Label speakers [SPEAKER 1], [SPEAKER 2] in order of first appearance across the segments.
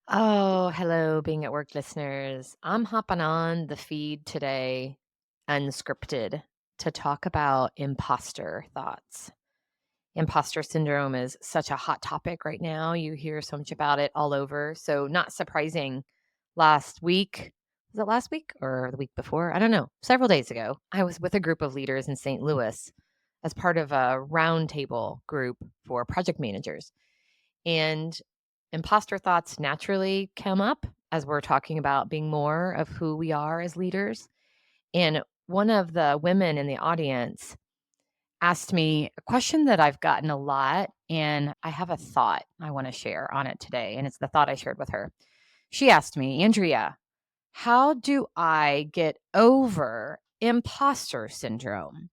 [SPEAKER 1] Oh, hello, being at work listeners. I'm hopping on the feed today, unscripted, to talk about imposter thoughts. Imposter syndrome is such a hot topic right now. You hear so much about it all over. So, not surprising, last week, was it last week or the week before? I don't know. Several days ago, I was with a group of leaders in St. Louis as part of a roundtable group for project managers. And imposter thoughts naturally come up as we're talking about being more of who we are as leaders. And one of the women in the audience asked me a question that I've gotten a lot, and I have a thought I want to share on it today. And it's the thought I shared with her. She asked me, Andrea, how do I get over imposter syndrome?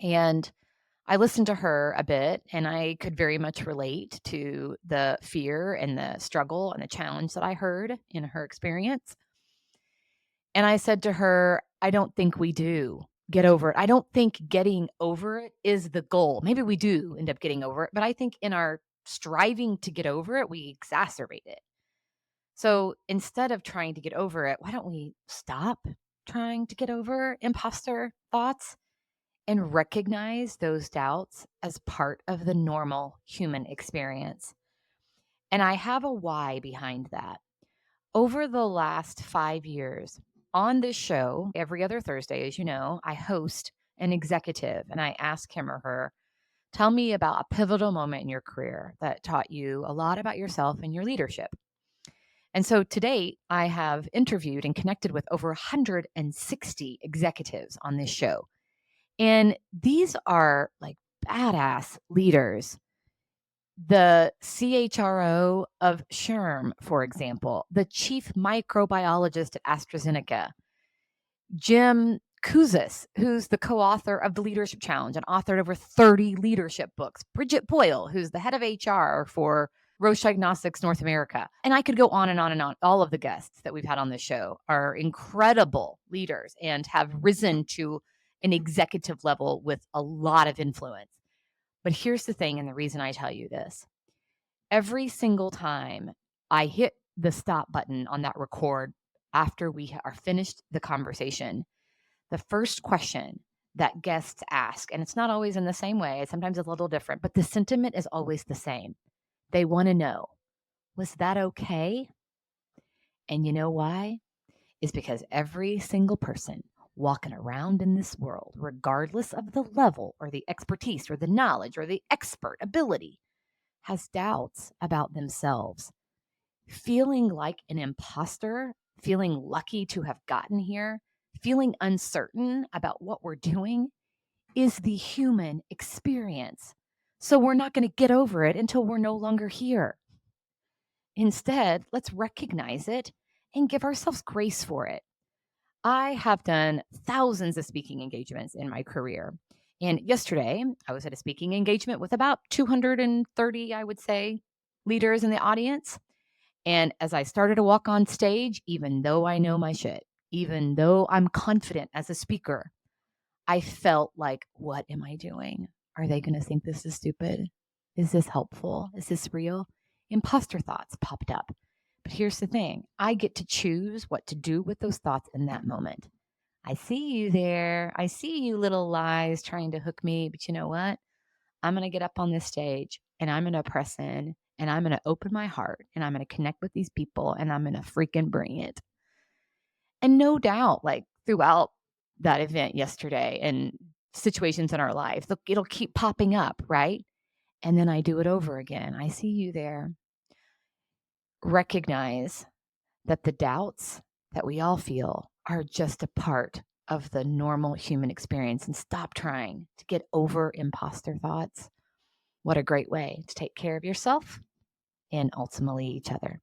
[SPEAKER 1] And I listened to her a bit and I could very much relate to the fear and the struggle and the challenge that I heard in her experience. And I said to her, I don't think we do get over it. I don't think getting over it is the goal. Maybe we do end up getting over it, but I think in our striving to get over it, we exacerbate it. So instead of trying to get over it, why don't we stop trying to get over imposter thoughts and recognize those doubts as part of the normal human experience? And I have a why behind that. Over the last 5 years on this show, every other Thursday, as you know, I host an executive and I ask him or her, tell me about a pivotal moment in your career that taught you a lot about yourself and your leadership. And so to date, I have interviewed and connected with over 160 executives on this show. And these are like badass leaders. The CHRO of SHRM, for example, the chief microbiologist at AstraZeneca, Jim Kouzis, who's the co-author of the Leadership Challenge and authored over 30 leadership books, Bridget Boyle, who's the head of HR for Roche Diagnostics North America. And I could go on and on and on. All of the guests that we've had on this show are incredible leaders and have risen to an executive level with a lot of influence. But here's the thing, and the reason I tell you this. Every single time I hit the stop button on that record after we are finished the conversation, the first question that guests ask, and it's not always in the same way, sometimes it's a little different, but the sentiment is always the same. They want to know, was that okay? And you know why? Is because every single person walking around in this world, regardless of the level or the expertise or the knowledge or the expert ability, has doubts about themselves. Feeling like an imposter, feeling lucky to have gotten here, feeling uncertain about what we're doing is the human experience. So we're not going to get over it until we're no longer here. Instead, let's recognize it and give ourselves grace for it. I have done thousands of speaking engagements in my career. And yesterday, I was at a speaking engagement with about 230, I would say, leaders in the audience. And as I started to walk on stage, even though I know my shit, even though I'm confident as a speaker, I felt like, what am I doing? Are they going to think this is stupid? Is this helpful? Is this real? Imposter thoughts popped up. But here's the thing, I get to choose what to do with those thoughts in that moment. I see you there. I see you little lies trying to hook me. But you know what? I'm going to get up on this stage and I'm going to press in and I'm going to open my heart and I'm going to connect with these people and I'm going to freaking bring it. And no doubt, like throughout that event yesterday and situations in our lives, look, it'll keep popping up, right? And then I do it over again. I see you there. Recognize that the doubts that we all feel are just a part of the normal human experience and stop trying to get over imposter thoughts. What a great way to take care of yourself and ultimately each other.